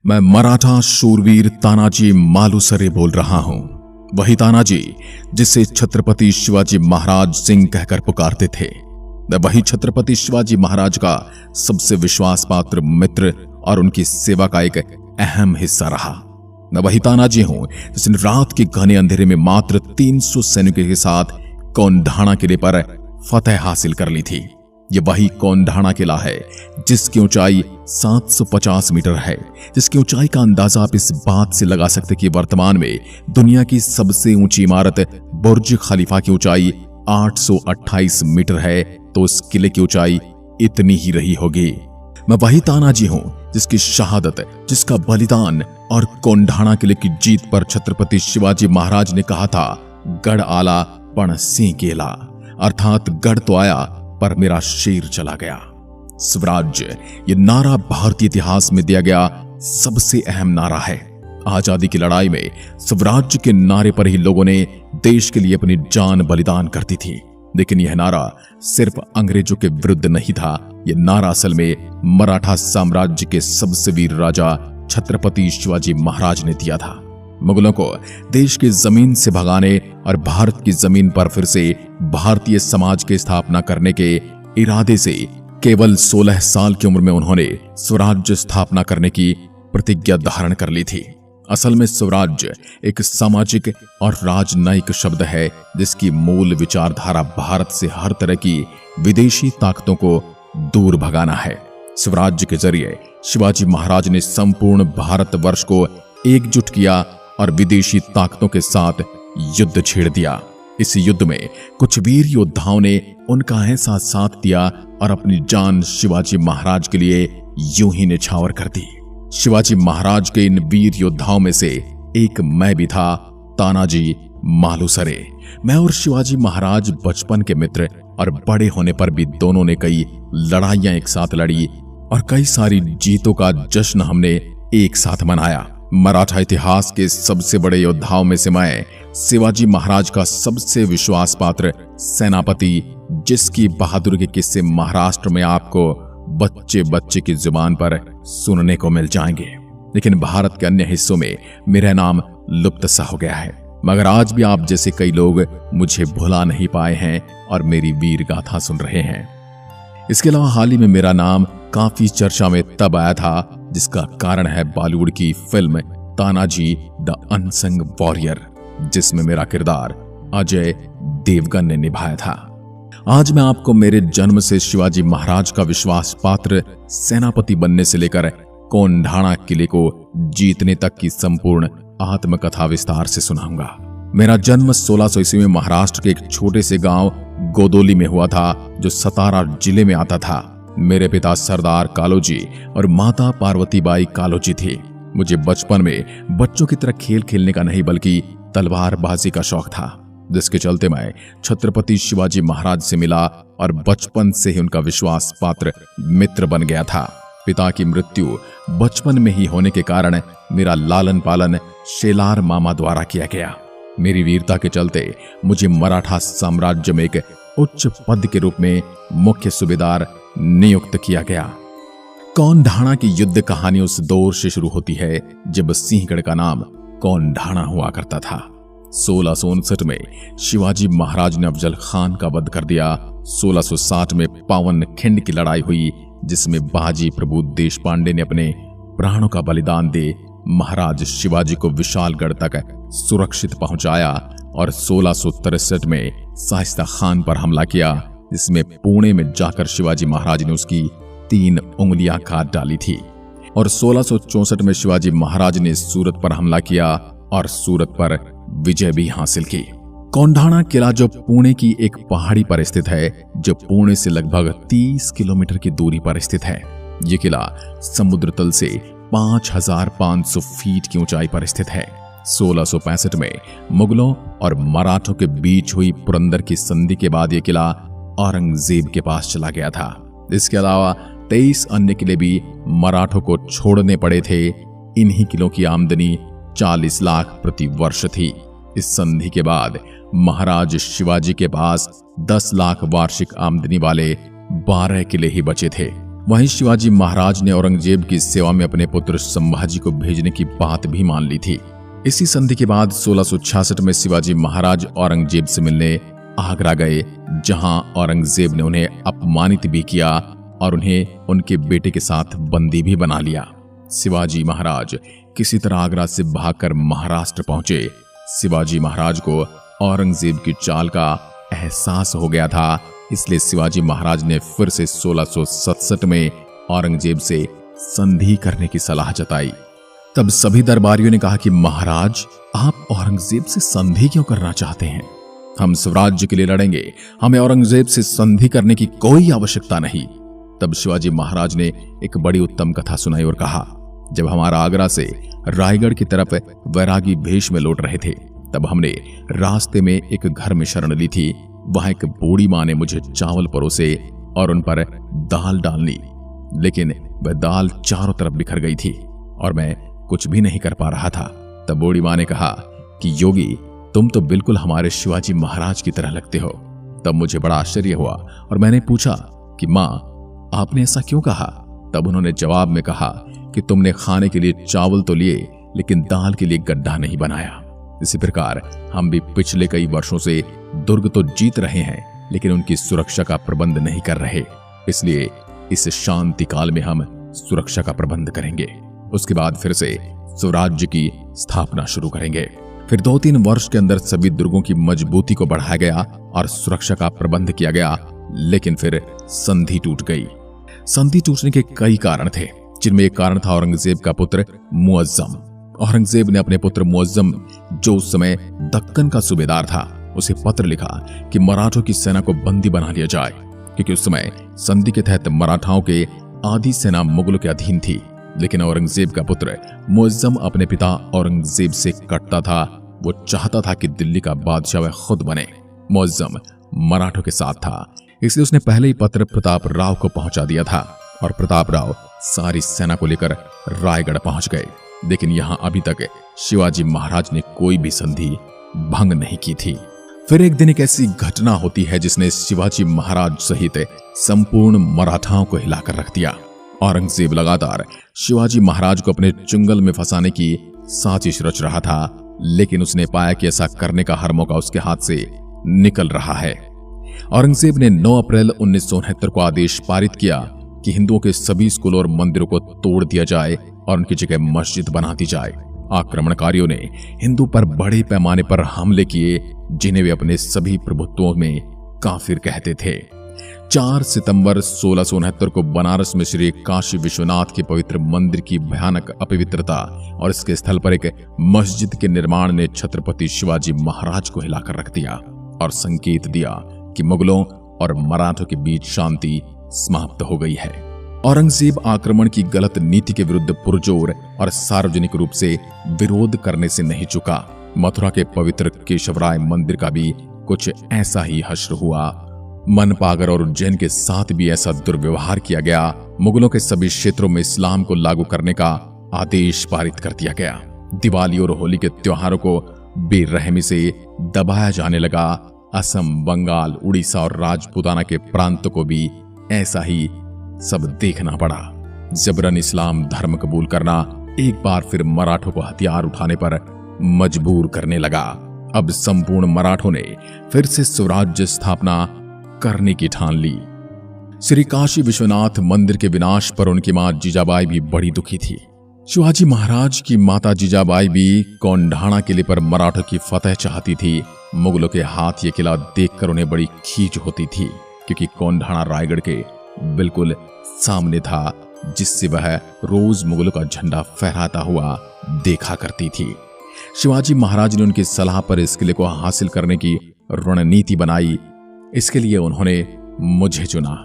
मैं मराठा शूरवीर तानाजी मालुसरे बोल रहा हूं। वही तानाजी जिसे छत्रपति शिवाजी महाराज सिंह कहकर पुकारते थे। मैं वही छत्रपति शिवाजी महाराज का सबसे विश्वास पात्र मित्र और उनकी सेवा का एक अहम हिस्सा रहा। मैं वही तानाजी हूं जिसने रात के घने अंधेरे में मात्र 300 सैनिकों के साथ कोंढाणा किले पर फतेह हासिल कर ली थी। ये वही कोंढाणा किला है जिसकी ऊंचाई 750 मीटर है, जिसकी ऊंचाई का अंदाजा आप इस बात से लगा सकते कि वर्तमान में दुनिया की सबसे ऊंची इमारत बुर्ज खलीफा की ऊंचाई 828 मीटर है, तो उस किले की ऊंचाई इतनी ही रही होगी। मैं वही तानाजी हूं जिसकी शहादत, जिसका बलिदान और कोंढाणा किले की जीत पर छत्रपति शिवाजी महाराज ने कहा था, गढ़ आला पण सिंह केला, अर्थात गढ़ तो आया पर मेरा शेर चला गया। स्वराज्य ये नारा भारतीय इतिहास में दिया गया सबसे अहम नारा है। आजादी की लड़ाई में स्वराज्य के नारे पर ही लोगों ने देश के लिए अपनी जान बलिदान करती थी। लेकिन यह नारा सिर्फ अंग्रेजों के विरुद्ध नहीं था, यह नारा असल में मराठा साम्राज्य के सबसे वीर राजा छत्रपति शिवाजी महाराज ने दिया था। मुगलों को देश की जमीन से भगाने और भारत की जमीन पर फिर से भारतीय समाज की स्थापना करने के इरादे से केवल 16 साल की उम्र में उन्होंने स्वराज्य स्थापना करने की प्रतिज्ञा धारण कर ली थी। असल में स्वराज्य एक सामाजिक और राजनयिक शब्द है जिसकी मूल विचारधारा भारत से हर तरह की विदेशी ताकतों को दूर भगाना है। स्वराज्य के जरिए शिवाजी महाराज ने संपूर्ण भारतवर्ष को एकजुट किया और विदेशी ताकतों के साथ युद्ध छेड़ दिया। इस युद्ध में कुछ वीर योद्धाओं ने उनका ऐसा साथ दिया और अपनी जान शिवाजी महाराज के लिए यूं ही निछावर कर दी। शिवाजी महाराज के इन वीर योद्धाओं में से एक मैं भी था, तानाजी मालुसरे। मैं और शिवाजी महाराज बचपन के मित्र और बड़े होने पर भी दोनों ने कई लड़ाइयां एक साथ लड़ी और कई सारी जीतों का जश्न हमने एक साथ मनाया। मराठा इतिहास के सबसे बड़े योद्धाओं में से मैं शिवाजी महाराज का सबसे विश्वास पात्र सेनापति, जिसकी बहादुरी के किस्से महाराष्ट्र में आपको बच्चे बच्चे की जुबान पर सुनने को मिल जाएंगे। लेकिन भारत के अन्य हिस्सों में मेरा नाम लुप्त सा हो गया है, मगर आज भी आप जैसे कई लोग मुझे भुला नहीं पाए हैं और मेरी वीर गाथा सुन रहे हैं। इसके अलावा हाल ही में मेरा नाम काफी चर्चा में तब आया था, जिसका कारण है बॉलीवुड की film Tanaji the unsung warrior, जिसमें मेरा किरदार अजय देवगन ने निभाया था। आज मैं आपको मेरे जन्म से शिवाजी महाराज का विश्वास पात्र सेनापति बनने से लेकर कोंढाणा किले को जीतने तक की संपूर्ण आत्मकथा विस्तार से सुनाऊंगा। मेरा जन्म 1600 ईस्वी में महाराष्ट्र के एक छोटे से गांव गोदोली में हुआ था, जो सतारा जिले में आता था। मेरे पिता सरदार कालोजी और माता पार्वतीबाई कालोजी थी। मुझे बचपन में बच्चों की तरह खेल खेलने का नहीं बल्कि तलवारबाजी का शौक था, जिसके चलते मैं छत्रपति शिवाजी महाराज से मिला और बचपन से ही उनका विश्वास पात्र मित्र बन गया था। पिता की मृत्यु बचपन में ही होने के कारण मेरा लालन पालन शेलार मामा द्वारा किया गया। मेरी वीरता के चलते मुझे मराठा साम्राज्य में एक उच्च पद के रूप में मुख्य सूबेदार नियुक्त किया गया। कोंढाणा की युद्ध कहानी उस दौर से शुरू होती है जब सिंहगढ़ का नाम कोंढाणा हुआ करता था। 1659 में शिवाजी महाराज ने अफजल खान का वध कर दिया। 1660 में पावन खिंड की लड़ाई हुई, जिसमें बाजी प्रभु देशपांडे ने अपने प्राणों का बलिदान दे महाराज शिवाजी को विशालगढ़ तक सुरक्षित पहुंचाया और 1663 में शाइस्ता खान पर हमला किया, जिसमें पुणे में जाकर शिवाजी महाराज ने उसकी 3 उंगलियां काट डाली थी। और 1664 में शिवाजी महाराज ने सूरत पर हमला किया और सूरत पर विजय भी हासिल की। कोंढाणा किला जो पुणे की एक पहाड़ी पर स्थित है, जो पुणे से लगभग 30 किलोमीटर की दूरी पर स्थित है। यह किला समुद्र तल से 5500 फीट की ऊंचाई पर स्थित है। 1665 में मुगलों और मराठों के बीच हुई पुरंदर की संधि के बाद यह किला औरंगजेब के पास चला गया था। इसके अलावा 23 अन्य किले भी मराठों को छोड़ने पड़े थे। इन्हीं किलों की आमदनी 40 लाख प्रति वर्ष थी। इस संधि के बाद महाराज शिवाजी के पास 10 लाख वार्षिक आमदनी वाले 12 किले ही बचे थे। वहीं शिवाजी महाराज ने औरंगजेब की सेवा में अपने पुत्र संभाजी को भेजने की बात भी मान ली थी। इसी संधि के बाद 1666 में शिवाजी महाराज औरंगजेब से मिलने आगरा गए, जहां औरंगजेब ने उन्हें अपमानित भी किया और उन्हें उनके बेटे के साथ बंदी भी बना लिया। शिवाजी महाराज किसी तरह आगरा से भागकर महाराष्ट्र पहुंचे। शिवाजी महाराज को औरंगजेब की चाल का एहसास हो गया था, इसलिए शिवाजी महाराज ने फिर से 1667 में औरंगजेब से संधि करने की सलाह जताई। तब सभी दरबारियों ने कहा कि महाराज, आप औरंगजेब से संधि क्यों करना चाहते हैं? हम स्वराज्य के लिए लड़ेंगे, हमें औरंगजेब से संधि करने की कोई आवश्यकता नहीं। तब शिवाजी महाराज ने एक बड़ी उत्तम कथा सुनाई और कहा, जब हमारा आगरा से रायगढ़ की तरफ वैरागी भेष में लौट रहे थे, तब हमने रास्ते में एक घर में शरण ली थी। वहां एक बूढ़ी मां ने मुझे चावल परोसे और उन पर दाल डालनी, लेकिन वह दाल चारों तरफ बिखर गई थी और मैं कुछ भी नहीं कर पा रहा था। तब बूढ़ी मां ने कहा कि योगी, तुम तो बिल्कुल हमारे शिवाजी महाराज की तरह लगते हो। तब मुझे बड़ा आश्चर्य हुआ और मैंने पूछा कि मां, आपने ऐसा क्यों कहा? तब उन्होंने जवाब में कहा कि तुमने खाने के लिए चावल तो लिए, लेकिन दाल के लिए गड्ढा नहीं बनाया। इसी प्रकार हम भी पिछले कई वर्षों से दुर्ग तो जीत रहे हैं, लेकिन उनकी सुरक्षा का प्रबंध नहीं कर रहे। इसलिए इस शांति काल में हम सुरक्षा का प्रबंध करेंगे। उसके बाद फिर से स्वराज्य की स्थापना शुरू करेंगे। फिर 2-3 वर्ष के अंदर सभी दुर्गों की मजबूती को बढ़ाया गया और सुरक्षा का प्रबंध किया गया, लेकिन फिर संधि टूट गई। संधि टूटने के कई कारण थे, जिनमें एक कारण था औरंगजेब का पुत्र मुअज्जम। औरंगजेब ने अपने पुत्र मुअज्जम, जो उस समय दक्कन का सूबेदार था, उसे पत्र लिखा कि मराठों की सेना को बंदी बना लिया जाए, क्योंकि उस समय संधि के तहत मराठाओं के आधी सेना मुगलों के अधीन थी। लेकिन औरंगजेब का पुत्र मुअज्जम अपने पिता औरंगजेब से कटता था। वो चाहता था कि दिल्ली का बादशाह वह खुद बने। मुअज्जम मराठों के साथ था, इसलिए उसने पहले ही पत्र प्रताप राव को पहुंचा दिया था और प्रताप राव सारी सेना को लेकर रायगढ़ पहुंच गए। लेकिन यहां अभी तक शिवाजी महाराज ने कोई भी संधि भंग नहीं की थी। फिर एक दिन एक ऐसी घटना होती है जिसने शिवाजी महाराज सहित संपूर्ण मराठाओं को हिलाकर रख दिया। औरंगजेब लगातार शिवाजी महाराज को अपने चुंगल में फंसाने की साजिश रच रहा था, लेकिन उसने पाया कि ऐसा करने का हर मौका उसके हाथ से निकल रहा है। औरंगजेब ने 9 अप्रैल 1969 को आदेश पारित किया कि हिंदुओं के सभी स्कूलों और मंदिरों को तोड़ दिया जाए और उनकी जगह मस्जिद बना दी जाए। आक्रमणकारियों ने हिंदू पर बड़े पैमाने पर हमले किए, जिन्हें वे अपने सभी प्रभुत्वों में काफिर कहते थे। 4 सितंबर 1669 को बनारस में श्री काशी विश्वनाथ के पवित्र मंदिर की भयानक अपवित्रता और इसके स्थल पर एक मस्जिद के निर्माण ने छत्रपति शिवाजी महाराज को हिलाकर रख दिया और संकेत दिया कि मुगलों और मराठों के बीच शांति समाप्त हो गई है। औरंगजेब आक्रमण की गलत नीति के विरुद्ध पुरजोर और सार्वजनिक रूप से विरोध करने से नहीं चुका। मथुरा के पवित्र केशवराय मंदिर का भी कुछ ऐसा ही हश्र हुआ। मनपागर और उज्जैन के साथ भी ऐसा दुर्व्यवहार किया गया। मुगलों के सभी क्षेत्रों में इस्लाम को लागू करने का आदेश पारित कर दिया गया। दिवाली और होली के त्योहारों को बेरहमी से दबाया जाने लगा। असम, बंगाल, उड़ीसा और राजपूताना के प्रांतों को भी ऐसा ही सब देखना पड़ा। जबरन इस्लाम धर्म कबूल करना एक बार फिर मराठों को हथियार उठाने पर मजबूर करने लगा। अब संपूर्ण मराठों ने फिर से स्वराज्य स्थापना करने की ठान ली। श्री काशी विश्वनाथ मंदिर के विनाश पर उनकी मां जीजाबाई भी बड़ी दुखी थी। शिवाजी महाराज की माता जीजाबाई भी कोंढाणा किले पर मराठों की फतह चाहती थी। मुगलों के हाथ ये किला देखकर उन्हें बड़ी खींच होती थी, क्योंकि कोंढाणा रायगढ़ के बिल्कुल सामने था, जिससे वह रोज मुगलों का झंडा फहराता हुआ देखा करती थी। शिवाजी महाराज ने उनकी सलाह पर इस किले को हासिल करने की रणनीति बनाई। इसके लिए उन्होंने मुझे चुना।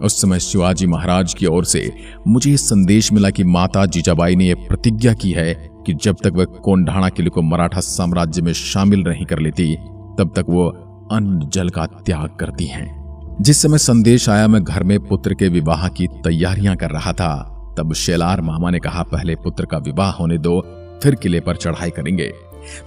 उस समय शिवाजी महाराज की ओर से मुझे संदेश मिला कि माता जीजाबाई ने यह प्रतिज्ञा की है कि जब तक वह कोंढाणा किले को मराठा साम्राज्य में शामिल नहीं कर लेती, तब तक वो अन्न जल का त्याग करती हैं। जिस समय संदेश आया, मैं घर में पुत्र के विवाह की तैयारियां कर रहा था। तब शेलार मामा ने कहा, पहले पुत्र का विवाह होने दो, फिर किले पर चढ़ाई करेंगे।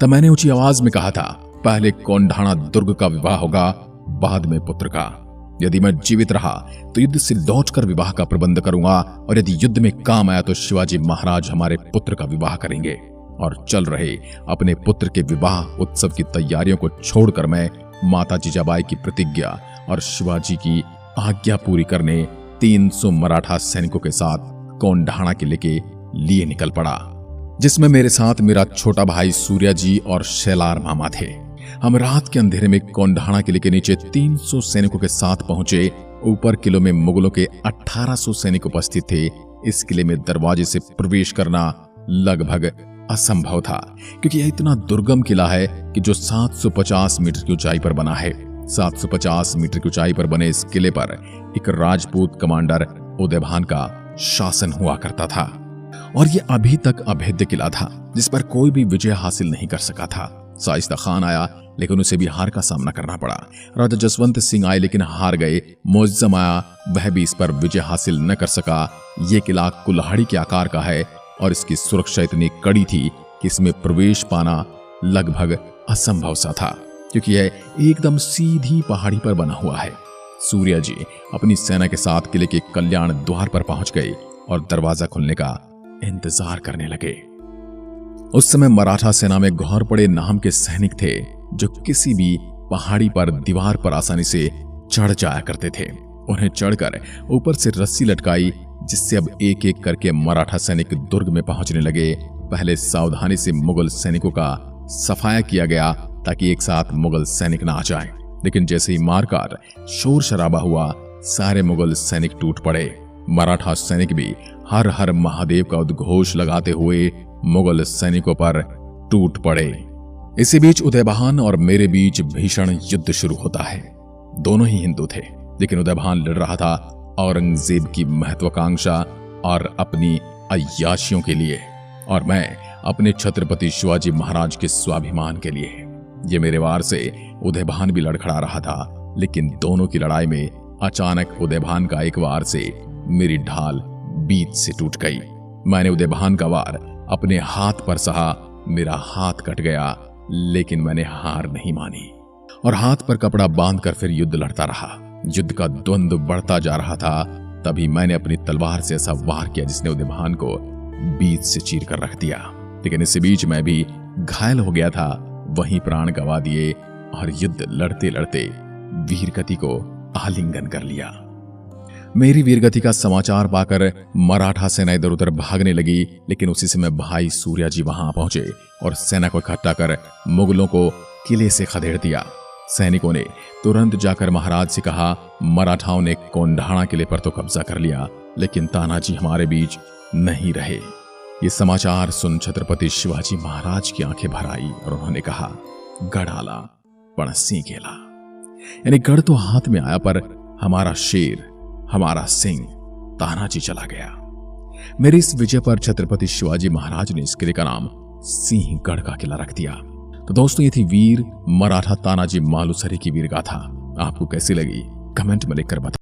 तब मैंने ऊंची आवाज में कहा था, पहले कोंढाणा दुर्ग का विवाह होगा, बाद में पुत्र का। यदि मैं जीवित रहा तो युद्ध से लौटकर विवाह का प्रबंध करूंगा, और यदि युद्ध में काम आया तो शिवाजी महाराज हमारे पुत्र का विवाह करेंगे। और चल रहे अपने पुत्र के विवाह उत्सव की तैयारियों को छोड़कर मैं माता जीजाबाई की प्रतिज्ञा और शिवाजी की आज्ञा पूरी करने 300 मराठा सैनिकों के साथ कोंढाणा किले के लिए निकल पड़ा, जिसमें मेरे साथ मेरा छोटा भाई सूर्या जी और शैलार मामा थे। हम रात के अंधेरे में कोंढाणा किले के नीचे 300 सैनिकों के साथ पहुंचे। ऊपर किलों में मुगलों के 1800 सैनिक उपस्थित थे। इस किले में दरवाजे से प्रवेश करना लगभग असंभव था, क्योंकि यह इतना दुर्गम किला है कि जो 750 मीटर की ऊंचाई पर बना है। 750 मीटर की ऊंचाई पर बने इस किले पर एक राजपूत कमांडर उदयभान का शासन हुआ करता था, और यह अभी तक अभेद्य किला था, जिस पर कोई भी विजय हासिल नहीं कर सका था। शाइस्ता खान आया, लेकिन उसे भी हार का सामना करना पड़ा। राजा जसवंत सिंह आए, लेकिन हार गए। मुअज्जम आया, वह भी इस पर विजय हासिल न कर सका। यह किला कुल्हाड़ी के आकार का है, और इसकी सुरक्षा इतनी कड़ी थी कि इसमें प्रवेश पाना लगभग असंभव सा था, क्योंकि यह एकदम सीधी पहाड़ी पर बना हुआ है। सूर्या जी अपनी सेना के साथ किले के कल्याण द्वार पर पहुंच गए और दरवाजा खुलने का इंतजार करने लगे। उस समय मराठा सेना में घोरपड़े नाम के सैनिक थे, जो किसी भी पहाड़ी पर दीवार पर आसानी से चढ़ जाया करते थे। उन्हें चढ़कर ऊपर से रस्सी लटकाई, जिससे अब एक एक करके मराठा सैनिक दुर्ग में पहुंचने लगे। पहले सावधानी से मुगल सैनिकों का सफाया किया गया, ताकि एक साथ मुगल सैनिक ना आ जाएं। लेकिन जैसे ही मारकाट शोर शराबा हुआ, सारे मुगल सैनिक टूट पड़े। मराठा सैनिक भी हर हर महादेव का उद्घोष लगाते हुए मुगल सैनिकों पर टूट पड़े। इसी बीच उदयभान और मेरे बीच भीषण युद्ध शुरू होता है। दोनों ही हिंदू थे, लेकिन उदयभान लड़ रहा था औरंगजेब की महत्वाकांक्षा और अपनी अय्याशियों के लिए, और मैं अपने छत्रपति शिवाजी महाराज के स्वाभिमान के लिए। ये मेरे वार से उदयभान भी लड़खड़ा रहा था, लेकिन दोनों की लड़ाई में अचानक उदयभान का एक वार से मेरी ढाल बीच से टूट गई। मैंने उदयभान का वार अपने हाथ पर सहा। मेरा हाथ कट गया, लेकिन मैंने हार नहीं मानी और हाथ पर कपड़ा बांधकर फिर युद्ध लड़ता रहा। युद्ध का द्वंद्व बढ़ता जा रहा था। तभी मैंने अपनी तलवार से ऐसा वार किया जिसने उदयभान को बीच से चीर कर रख दिया। लेकिन इसी बीच मैं भी घायल हो गया था, वहीं प्राण गंवा दिए और युद्ध लड़ते लड़ते वीरगति को आलिंगन कर लिया। मेरी वीरगति का समाचार पाकर मराठा सेना इधर उधर भागने लगी, लेकिन उसी समय भाई सूर्या जी वहां पहुंचे और सेना को इकट्ठा कर मुगलों को किले से खदेड़ दिया। सैनिकों ने तुरंत जाकर महाराज से कहा, मराठाओं ने कोंढाणा किले पर तो कब्जा कर लिया, लेकिन तानाजी हमारे बीच नहीं रहे। ये समाचार सुन छत्रपति शिवाजी महाराज की आंखें भर आई और उन्होंने कहा, गढ़ आला पण सिंह गेला। यानी गढ़ तो हाथ में आया, पर हमारा शेर, हमारा सिंह तानाजी चला गया। मेरी इस विजय पर छत्रपति शिवाजी महाराज ने इस किले का नाम सिंहगढ़ का किला रख दिया। तो दोस्तों, ये थी वीर मराठा तानाजी मालुसरे की वीर गाथा। आपको कैसी लगी कमेंट में लिखकर बताएं।